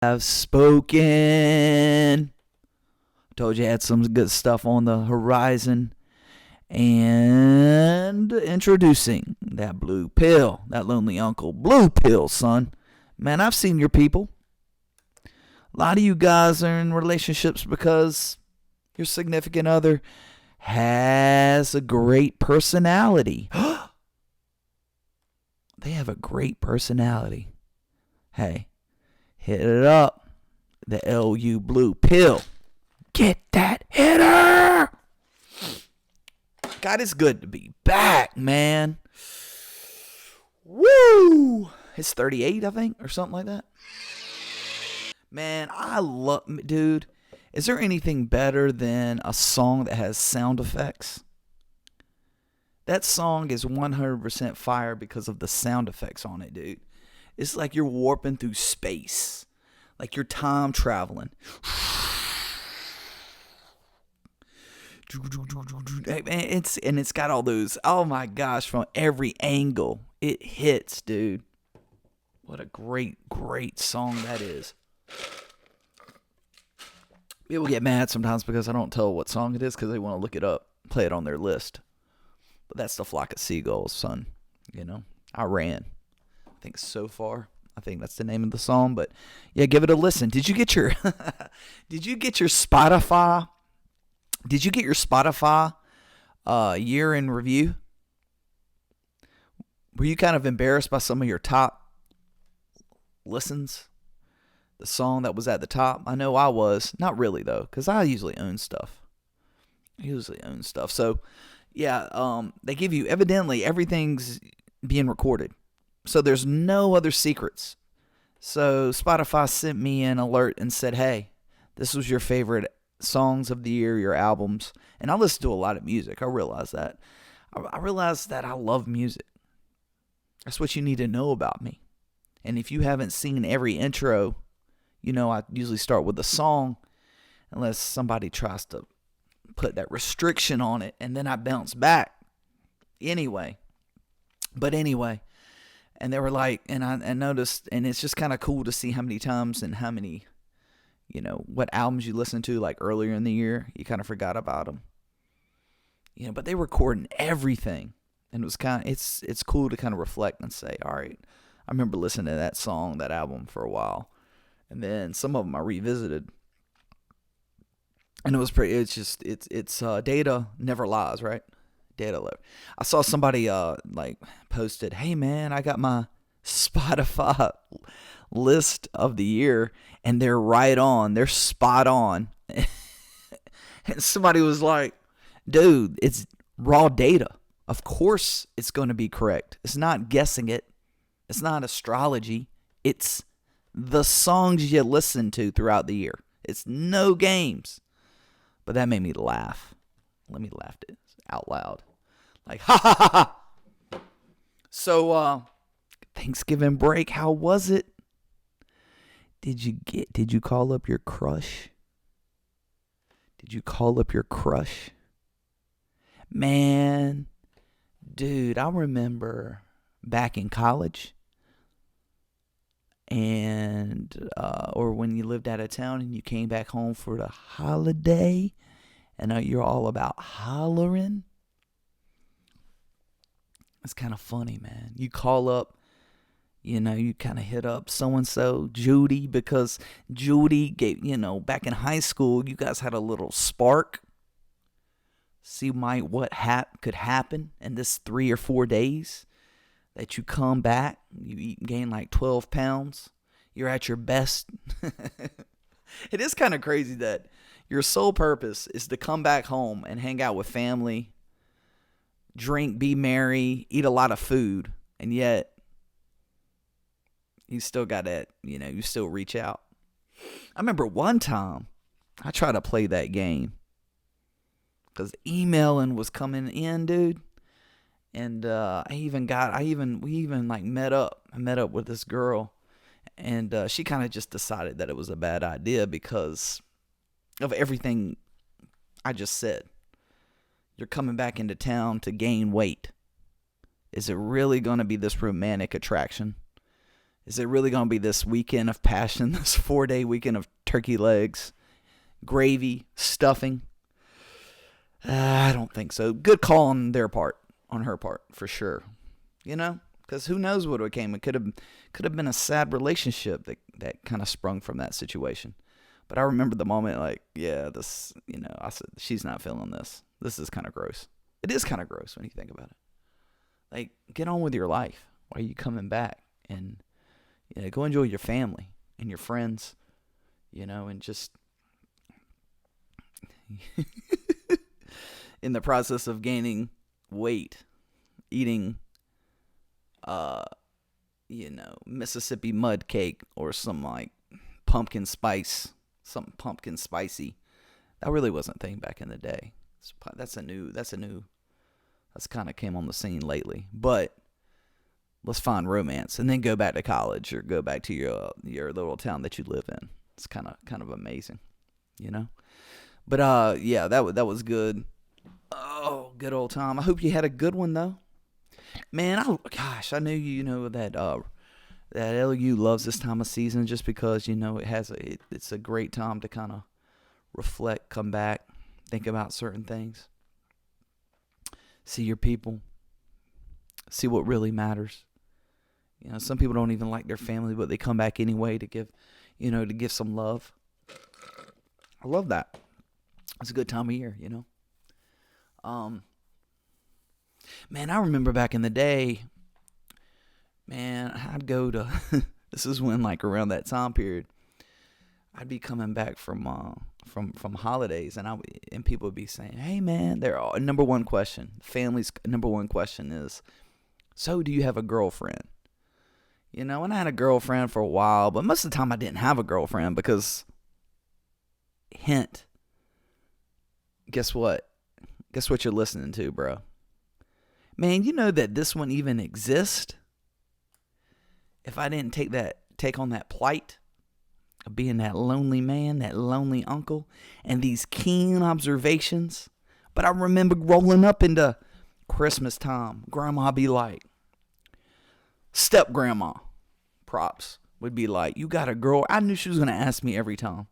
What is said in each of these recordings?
Have spoken. Told you I had some good stuff on the horizon. And introducing that blue pill, that lonely uncle. Blue pill, son. Man, I've seen your people. A lot of you guys are in relationships because your significant other has a great personality. They have a great personality. Hey, hit it up. The LU blue pill. Get that hitter. God, it's good to be back, man. Woo! It's 38, I think, or something like that. Man, I love, dude. Is there anything better than a song that has sound effects? That song is 100% fire because of the sound effects on it, dude. It's like you're warping through space. Like you're time traveling. It's got all those, oh my gosh, from every angle. It hits, dude. What a great song that is. People get mad sometimes because I don't tell what song it is because they want to look it up, play it on their list. But that's the Flock of Seagulls, son. You know, I ran. I think so far. I think that's the name of the song. But yeah, give it a listen. Did you get your Spotify? Did you get your Spotify year in review? Were you kind of embarrassed by some of your top listens? The song that was at the top? I know I was. Not really, though, because I usually own stuff. So, yeah, they give you, evidently, everything's being recorded. So there's no other secrets. So Spotify sent me an alert and said, hey, this was your favorite songs of the year, your albums. And I listen to a lot of music. I realize that. I realize that I love music. That's what you need to know about me. And if you haven't seen every intro, you know I usually start with a song unless somebody tries to put that restriction on it, and then I bounce back. Anyway. And they were like, and I noticed, and it's just kind of cool to see how many times and how many, you know, what albums you listened to like earlier in the year, you kind of forgot about them. You know, but they recording everything. And it was it's cool to kind of reflect and say, all right, I remember listening to that song, that album for a while. And then some of them I revisited. And it's data never lies, right? Data. I saw somebody like posted, hey man, I got my Spotify list of the year, and they're right on. They're spot on. And somebody was like, dude, it's raw data. Of course it's going to be correct. It's not guessing it. It's not astrology. It's the songs you listen to throughout the year. It's no games. But that made me laugh. Let me laugh out loud. Like, ha ha ha ha. So, Thanksgiving break, how was it? Did you call up your crush? Did you call up your crush? Man, dude, I remember back in college, and or when you lived out of town and you came back home for the holiday, and you're all about hollering. It's kind of funny, man. You call up, you know, you kind of hit up so-and-so, Judy, because Judy gave, you know, back in high school, you guys had a little spark. See what could happen in this 3 or 4 days that you come back, you gain like 12 pounds. You're at your best. It is kind of crazy that your sole purpose is to come back home and hang out with family, drink, be merry, eat a lot of food, and yet you still got that, you know, you still reach out. I remember one time I tried to play that game because emailing was coming in, dude. And we even like met up. I met up with this girl, and she kind of just decided that it was a bad idea because of everything I just said. You're coming back into town to gain weight. Is it really going to be this romantic attraction? Is it really going to be this weekend of passion, this 4-day weekend of turkey legs, gravy, stuffing? I don't think so. Good call on their part, on her part, for sure. You know, because who knows what it came. It could have been a sad relationship that kind of sprung from that situation. But I remember the moment, like, yeah, this, I said, she's not feeling this. This is kind of gross. It is kind of gross when you think about it. Like, get on with your life. Why are you coming back? And, go enjoy your family and your friends, and just in the process of gaining weight, eating, Mississippi mud cake or some like pumpkin spice, something pumpkin spicy. That really wasn't a thing back in the day. That's kind of came on the scene lately. But let's find romance and then go back to college or go back to your little town that you live in. It's kind of amazing, But yeah, that was good. Oh, good old time. I hope you had a good one though. Man, I knew that that LU loves this time of season just because it's a great time to kind of reflect, come back, think about certain things, see your people, see what really matters. Some people don't even like their family, but they come back anyway to give some love. I love that. It's a good time of year, Man, I remember back in the day, man, I'd go to, this is when, like, around that time period, I'd be coming back from holidays, and people would be saying, hey, man, number one question, family's number one question is, so do you have a girlfriend? And I had a girlfriend for a while, but most of the time I didn't have a girlfriend because, hint, guess what? Guess what you're listening to, bro? Man, you know that this one even exists? If I didn't take on that plight of being that lonely man, that lonely uncle, and these keen observations. But I remember rolling up into Christmas time, Grandma be like, step grandma, props, would be like, you got a girl? I knew she was going to ask me every time.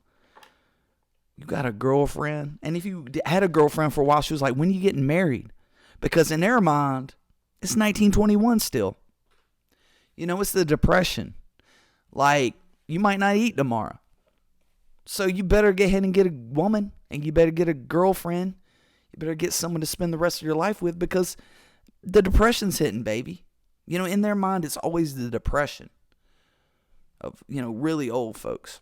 You got a girlfriend? And if you had a girlfriend for a while, she was like, when are you getting married? Because in their mind, it's 1921 still. It's the Depression. Like, you might not eat tomorrow. So you better get ahead and get a woman, and you better get a girlfriend. You better get someone to spend the rest of your life with because the Depression's hitting, baby. In their mind, it's always the Depression of, really old folks.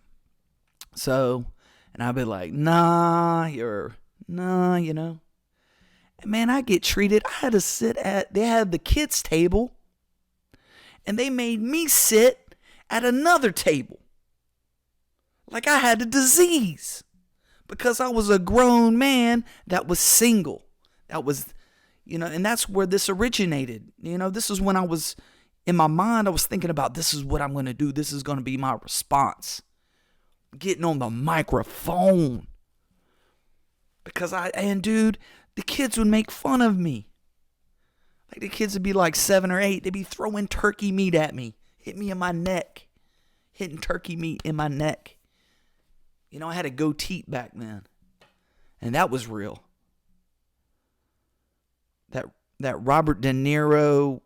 So, and I'd be like, And man, I get treated. I had to they had the kids' table, and they made me sit at another table. Like I had a disease. Because I was a grown man that was single. That was, and that's where this originated. This is when I was, in my mind, I was thinking about this is what I'm going to do. This is going to be my response. Getting on the microphone. Because dude, the kids would make fun of me. Like the kids would be like 7 or 8. They'd be throwing turkey meat at me. Hit me in my neck. Hitting turkey meat in my neck. I had a goatee back then. And that was real. That Robert De Niro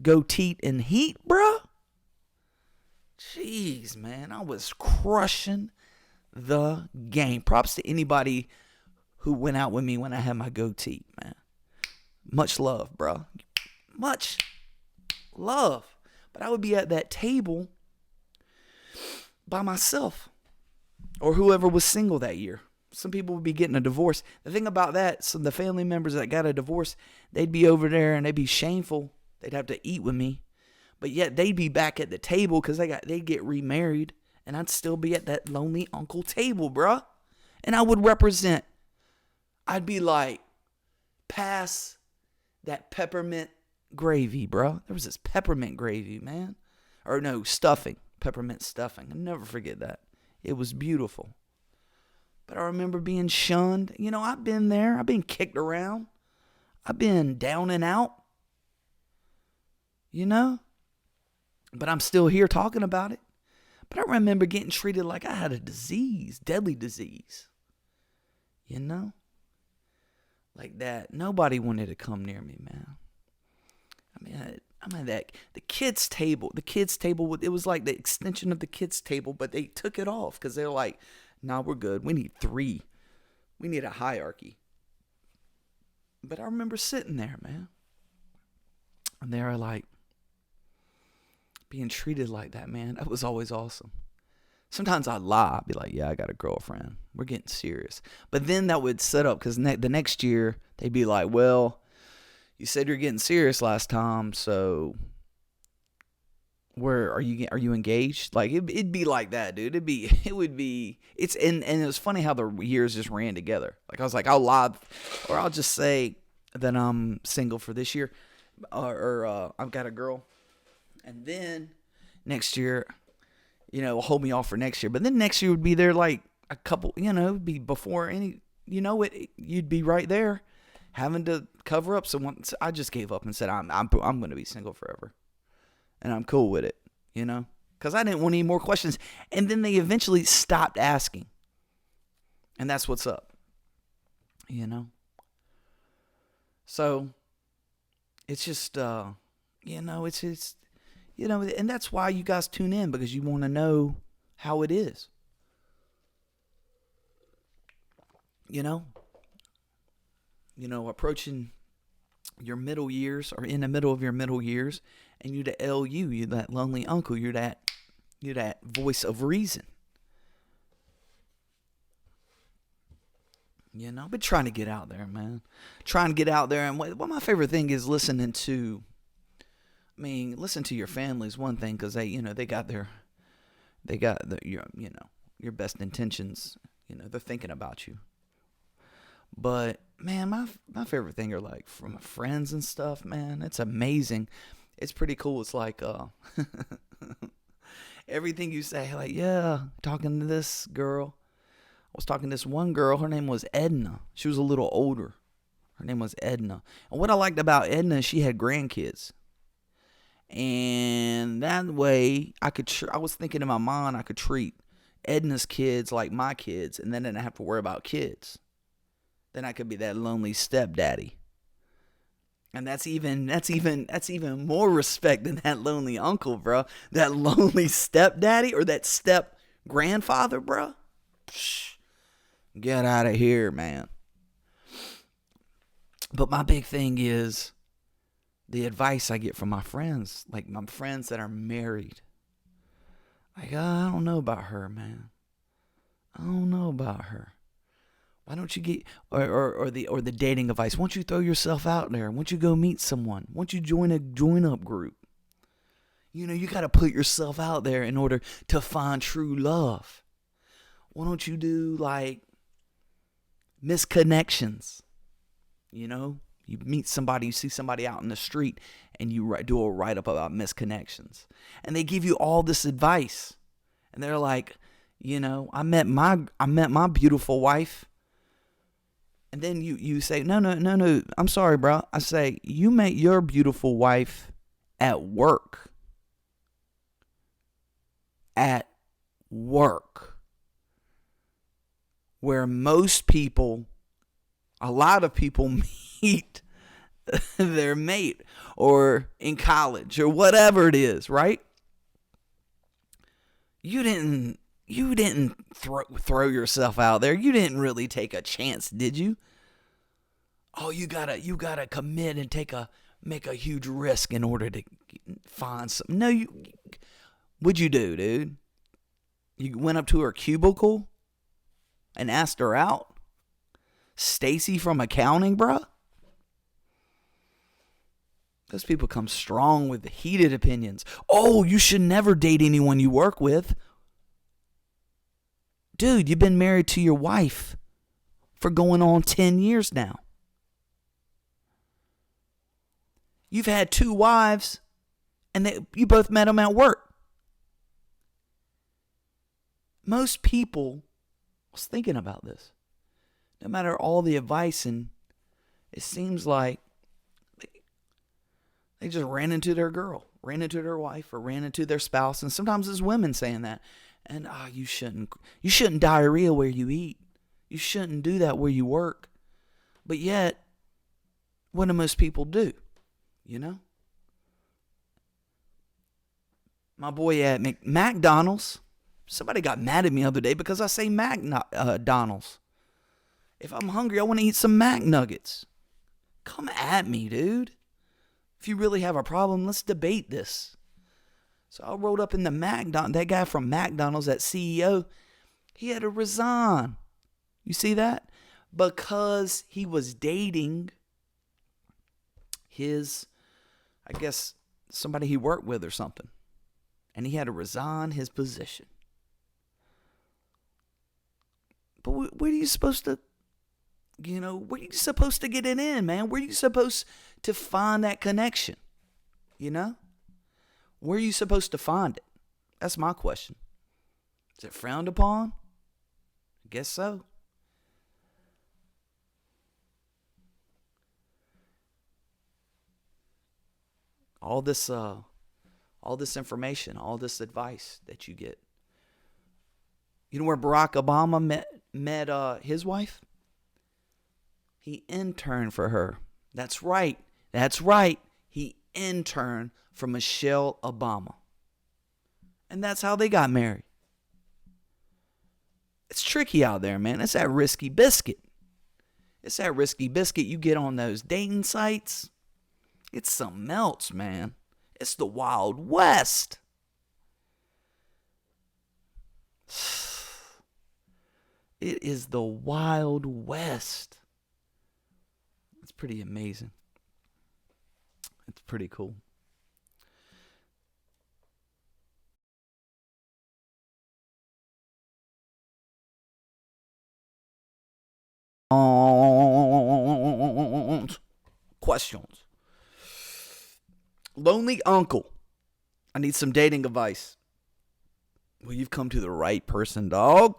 goatee in Heat, bro. Jeez, man. I was crushing the game. Props to anybody who went out with me when I had my goatee, man. Much love, bro. Much love. But I would be at that table by myself. Or whoever was single that year. Some people would be getting a divorce. The thing about that, the family members that got a divorce, they'd be over there and they'd be shameful. They'd have to eat with me. But yet they'd be back at the table because they'd get remarried. And I'd still be at that lonely uncle table, bruh. And I would represent. I'd be like, pass that peppermint gravy, bro. There was this peppermint gravy, man. Or no, stuffing. Peppermint stuffing. I'll never forget that. It was beautiful. But I remember being shunned. I've been there. I've been kicked around. I've been down and out. But I'm still here talking about it. But I remember getting treated like I had a disease, deadly disease. You know? Like that. Nobody wanted to come near me, man. I mean that the kids' table, it was like the extension of the kids' table, but they took it off because they're like, nah, we're good. We need 3. We need a hierarchy. But I remember sitting there, man. And they were like, being treated like that, man. That was always awesome. Sometimes I'd lie. I'd be like, yeah, I got a girlfriend. We're getting serious. But then that would set up, because the next year, they'd be like, well, you said you're getting serious last time, so where are you engaged? Like it'd be like that, dude. And it was funny how the years just ran together. Like I was like, I'll lie, or I'll just say that I'm single for this year, or I've got a girl, and then next year, hold me off for next year. But then next year would be there like a couple, it'd be before any, you'd be right there, having to cover up. So once I just gave up and said, I'm going to be single forever. And I'm cool with it, because I didn't want any more questions. And then they eventually stopped asking. And that's what's up, So it's just, and that's why you guys tune in, because you want to know how it is. Approaching your middle years, or in the middle of your middle years, and you're the LU, you're that lonely uncle, you're that voice of reason. I've been trying to get out there, man. And what my favorite thing is listening to your family is one thing, because they got your best intentions. They're thinking about you. But man, my favorite thing are like from friends and stuff, man. It's amazing. It's pretty cool. It's like everything you say, like, yeah, talking to this girl. I was talking to this one girl. Her name was Edna. She was a little older. Her name was Edna. And what I liked about Edna, she had grandkids. And that way, I was thinking in my mind, I could treat Edna's kids like my kids, and then I didn't have to worry about kids. Then I could be that lonely stepdaddy. And that's even more respect than that lonely uncle, bro. That lonely stepdaddy, or that step grandfather, bro. Psh, get out of here, man. But my big thing is the advice I get from my friends, like my friends that are married. Like, I don't know about her, man. I don't know about her. Why don't you get, or the dating advice? Why don't you throw yourself out there? Why don't you go meet someone? Why don't you join a join-up group? You got to put yourself out there in order to find true love. Why don't you do like misconnections? You meet somebody, you see somebody out in the street, and you do a write-up about misconnections. And they give you all this advice. And they're like, I met my beautiful wife. And then you say, no, I'm sorry, bro. I say, you met your beautiful wife at work. At work. Where a lot of people meet their mate, or in college, or whatever it is, right? You didn't throw yourself out there. You didn't really take a chance, did you? Oh, you gotta commit and make a huge risk in order to find something. No, what'd you do, dude? You went up to her cubicle and asked her out? Stacy from accounting, bruh? Those people come strong with heated opinions. Oh, you should never date anyone you work with. Dude, you've been married to your wife for going on 10 years now. You've had 2 wives, and you both met them at work. Most people, I was thinking about this, no matter all the advice, and it seems like they just ran into their girl. ran into their wife or ran into their spouse, and sometimes it's women saying that. And you shouldn't diarrhea where you eat. You shouldn't do that where you work. But yet, what do most people do? You know? My boy at McDonald's, somebody got mad at me the other day because I say McDonald's. If I'm hungry, I want to eat some McNuggets. Come at me, dude. If you really have a problem, let's debate this. So I rolled up in the McDonald's. That guy from McDonald's, that CEO, he had to resign. You see that? Because he was dating his, I guess, somebody he worked with or something. And he had to resign his position. But where are you supposed to, where are you supposed to get it in, man? Where are you supposed to find that connection? Where are you supposed to find it? That's my question. Is it frowned upon? I guess so. All this information, all this advice that you get. You know where Barack Obama met his wife? He interned for her. That's right. He interned for Michelle Obama. And that's how they got married. It's tricky out there, man. It's that risky biscuit. You get on those dating sites. It's something else, man. It's the Wild West. It is the Wild West. It's pretty amazing. It's pretty cool. Questions. Lonely uncle. I need some dating advice. Well, you've come to the right person, dog.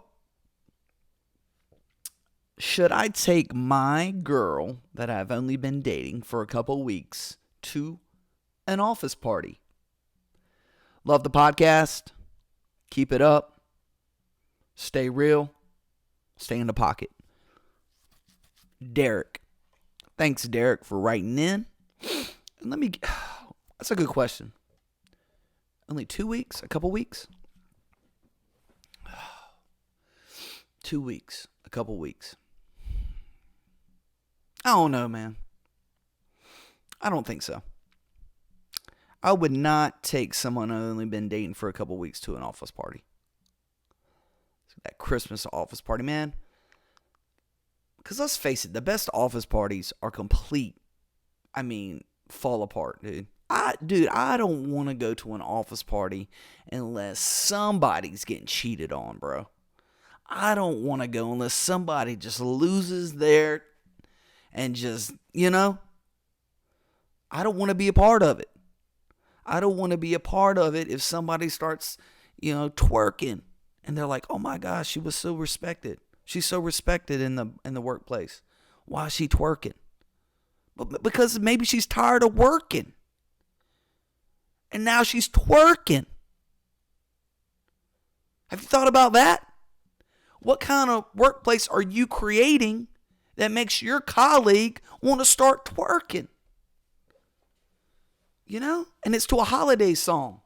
Should I take my girl that I've only been dating for a couple weeks to an office party? Love the podcast. Keep it up. Stay real. Stay in the pocket. Derek. Thanks, Derek, for writing in. And that's a good question. Only 2 weeks? A couple weeks? 2 weeks. A couple weeks. I don't know, man. I don't think so. I would not take someone I've only been dating for a couple weeks to an office party. That Christmas office party, man. Because let's face it, the best office parties are complete. Fall apart, dude. I don't want to go to an office party unless somebody's getting cheated on, bro. I don't want to go unless somebody just loses their and just, I don't want to be a part of it. I don't want to be a part of it if somebody starts, twerking and they're like, "Oh my gosh, she was so respected. She's so respected in the workplace. Why is she twerking?" But because maybe she's tired of working. And now she's twerking. Have you thought about that? What kind of workplace are you creating that makes your colleague want to start twerking? And it's to a holiday song.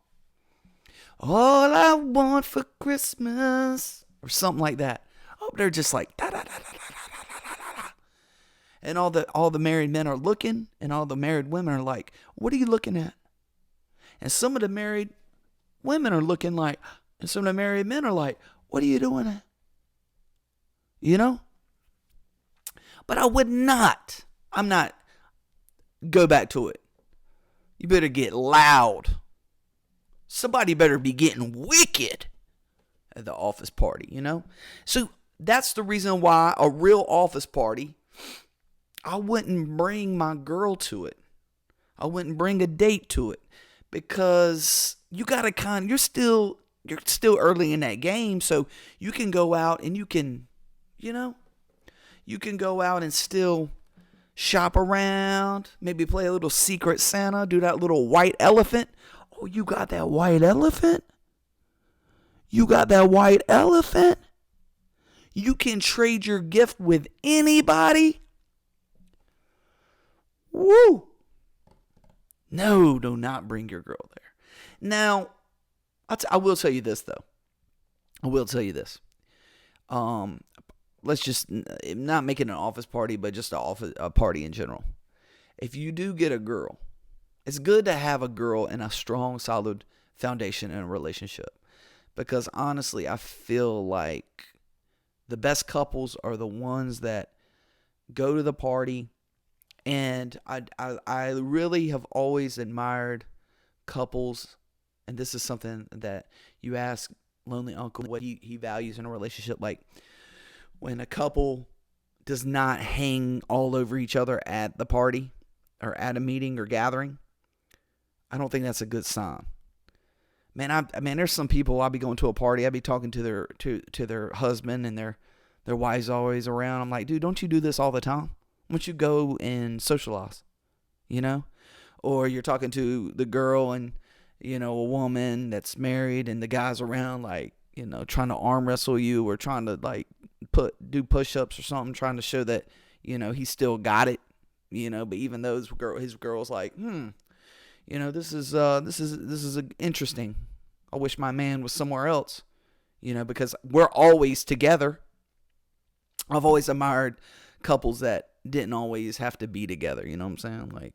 All I want for Christmas. Or something like that. Oh, they're just like da da da da da da da da da. And all the married men are looking, and all the married women are like, "What are you looking at?" And some of the married women are looking like, and some of the married men are like, "What are you doing?" But I'm not, go back to it. You better get loud. Somebody better be getting wicked at the office party, So that's the reason why a real office party, I wouldn't bring my girl to it. I wouldn't bring a date to it. Because you gotta you're still early in that game, so you can go out and you can go out and still shop around, maybe play a little Secret Santa, do that little white elephant. Oh, you got that white elephant? You got that white elephant? You can trade your gift with anybody? Woo! No, do not bring your girl there. Now, I will tell you this, though. I will tell you this. Let's just not make it an office party, but just a party in general. If you do get a girl, it's good to have a girl in a strong, solid foundation in a relationship. Because honestly, I feel like the best couples are the ones that go to the party. And I really have always admired couples. And this is something that you ask Lonely Uncle what he values in a relationship. Like when a couple does not hang all over each other at the party or at a meeting or gathering, I don't think that's a good sign. Man, there's some people, I'll be going to a party, I'll be talking to their husband and their wife's always around. I'm like, dude, don't you do this all the time? Why don't you go and socialize, you know? Or you're talking to the girl and, you know, a woman that's married and the guy's around like, you know, trying to arm wrestle you or trying to like do push-ups or something, trying to show that, you know, he still got it, you know, but even though his girl's like, you know, this is interesting. I wish my man was somewhere else, you know, because we're always together. I've always admired couples that didn't always have to be together, you know what I'm saying?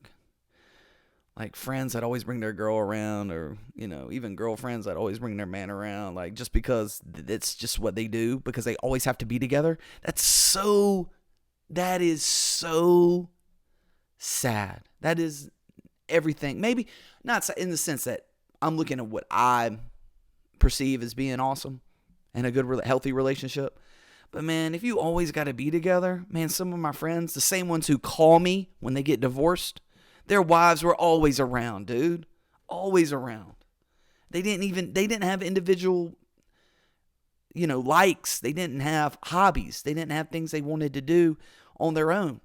Like friends that always bring their girl around, or, you know, even girlfriends that always bring their man around, like just because it's just what they do, because they always have to be together. That is so sad. That is everything. Maybe not in the sense that I'm looking at what I perceive as being awesome and a good, healthy relationship. But man, if you always got to be together, man, some of my friends, the same ones who call me when they get divorced, their wives were always around, dude. Always around. They didn't have individual, you know, likes. They didn't have hobbies. They didn't have things they wanted to do on their own.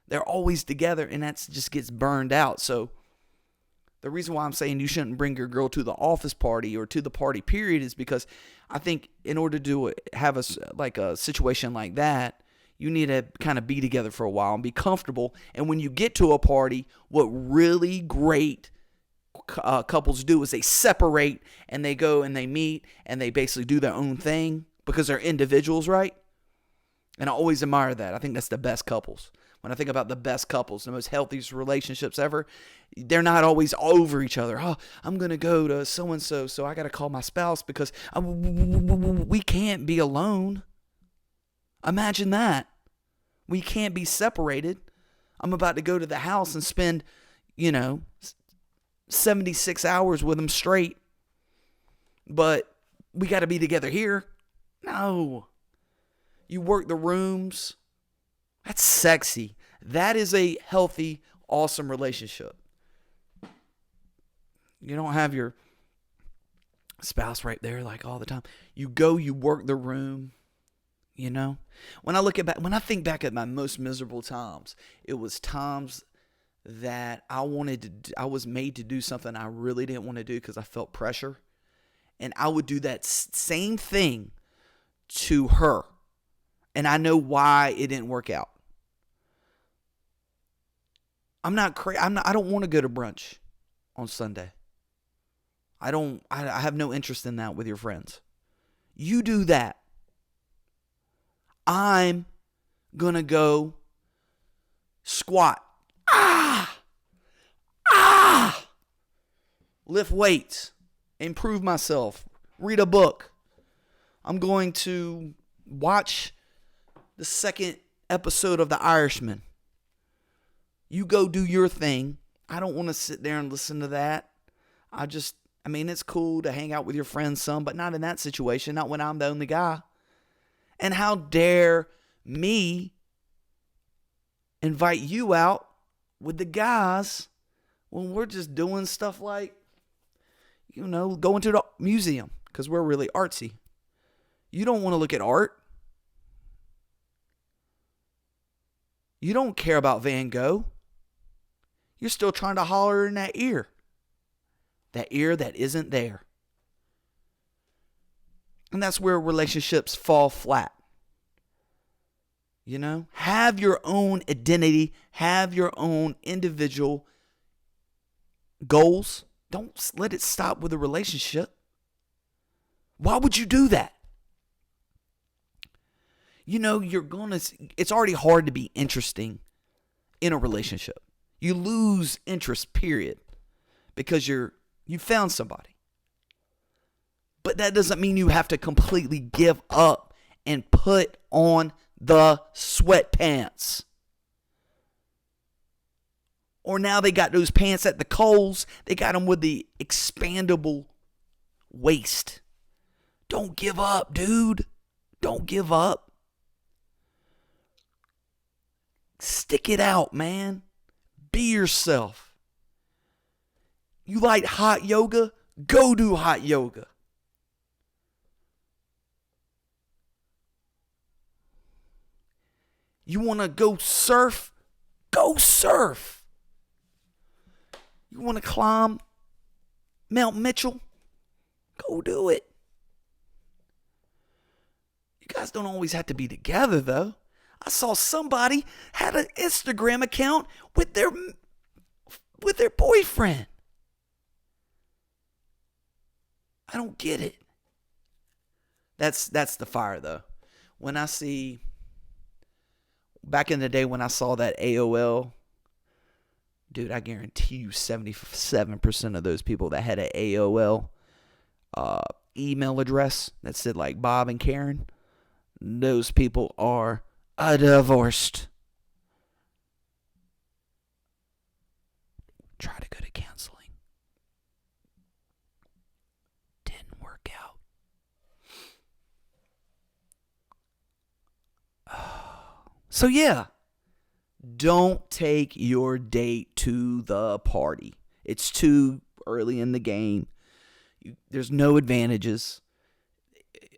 They're always together, and that just gets burned out. So the reason why I'm saying you shouldn't bring your girl to the office party or to the party period is because I think in order to have a situation like that, you need to kind of be together for a while and be comfortable. And when you get to a party, what really great couples do is they separate and they go and they meet and they basically do their own thing because they're individuals, right? And I always admire that. I think that's the best couples. When I think about the best couples, the most healthiest relationships ever, they're not always over each other. Oh, I'm going to go to so-and-so, so I got to call my spouse because we can't be alone. Imagine that. We can't be separated. I'm about to go to the house and spend, 76 hours with them straight. But we got to be together here. No. You work the rooms. That's sexy. That is a healthy, awesome relationship. You don't have your spouse right there like all the time. You go, you work the room, you know? When I think back at my most miserable times, it was times that I was made to do something I really didn't want to do because I felt pressure. And I would do that same thing to her. And I know why it didn't work out. I don't want to go to brunch on Sunday. I have no interest in that with your friends. You do that. I'm going to go squat. Lift weights. Improve myself. Read a book. I'm going to watch the second episode of The Irishman. You go do your thing. I don't want to sit there and listen to that. It's cool to hang out with your friends some, but not in that situation, not when I'm the only guy. And how dare me invite you out with the guys when we're just doing stuff like, going to the museum because we're really artsy. You don't want to look at art. You don't care about Van Gogh. You're still trying to holler in that ear. that ear that isn't there. And that's where relationships fall flat. You know, have your own identity, have your own individual goals. Don't let it stop with a relationship. Why would you do that? You know, it's already hard to be interesting in a relationship. You lose interest, period, because you found somebody. But that doesn't mean you have to completely give up and put on the sweatpants. Or now they got those pants at the Kohl's. They got them with the expandable waist. Don't give up, dude. Don't give up. Stick it out, man. Be yourself. You like hot yoga? Go do hot yoga. You want to go surf? Go surf. You want to climb Mount Mitchell? Go do it. You guys don't always have to be together, though. I saw somebody had an Instagram account with their boyfriend. I don't get it. That's the fire, though. When I see, back in the day when I saw that AOL, dude, I guarantee you 77% of those people that had an AOL email address that said like Bob and Karen, those people are divorced. Try to go to counseling. Didn't work out. So yeah, don't take your date to the party. It's too early in the game. There's no advantages.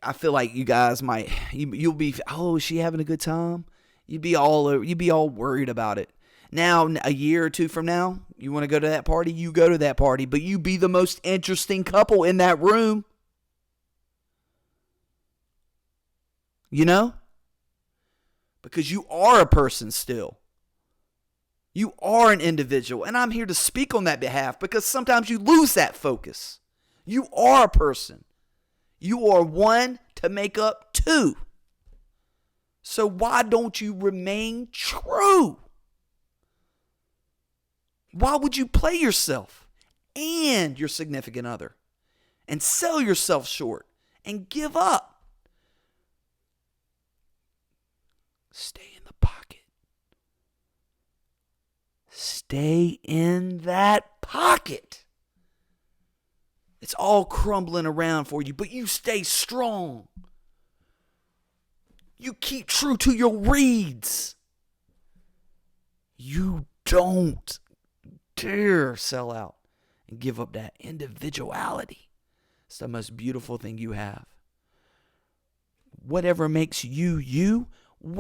I feel like you guys might, you'll be, oh, is she having a good time? You'd be all worried about it. Now, a year or two from now, you want to go to that party, you go to that party, but you be the most interesting couple in that room. You know? Because you are a person still. You are an individual, and I'm here to speak on that behalf because sometimes you lose that focus. You are a person. You are one to make up two. So why don't you remain true? Why would you play yourself and your significant other and sell yourself short and give up? Stay in the pocket. Stay in that pocket. It's all crumbling around for you, but you stay strong. You keep true to your reeds. You don't dare sell out and give up that individuality. It's the most beautiful thing you have. Whatever makes you, you.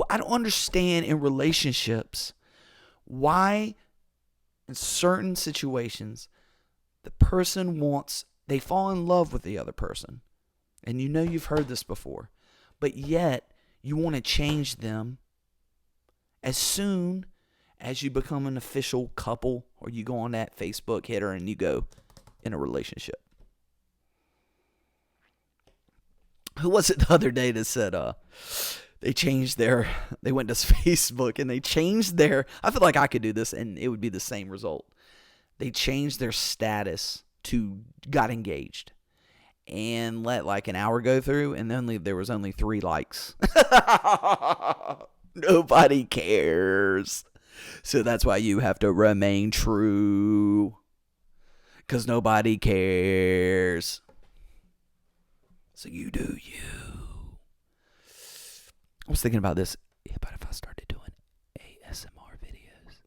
I don't understand in relationships why in certain situations the person they fall in love with the other person. And you know you've heard this before. But yet you want to change them as soon as you become an official couple or you go on that Facebook header and you go in a relationship. Who was it the other day that said they went to Facebook and they changed I feel like I could do this and it would be the same result. They changed their status to got engaged and let like an hour go through and then there was only 3 likes. Nobody cares. So that's why you have to remain true. Because nobody cares. So you do you. I was thinking about this. Yeah, but if I started doing ASMR videos.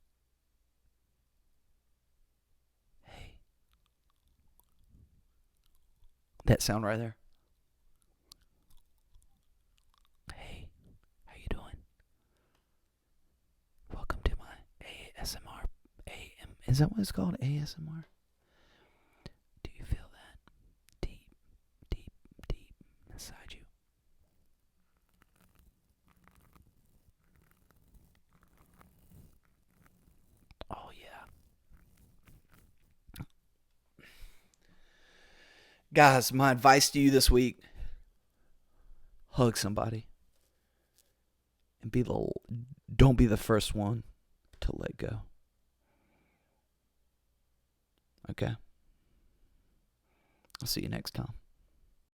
Hey. That sound right there? Hey, how you doing? Welcome to my ASMR. Is that what it's called? ASMR? Do you inside you. Oh, yeah. Guys, my advice to you this week, hug somebody. And don't be the first one to let go. Okay? I'll see you next time.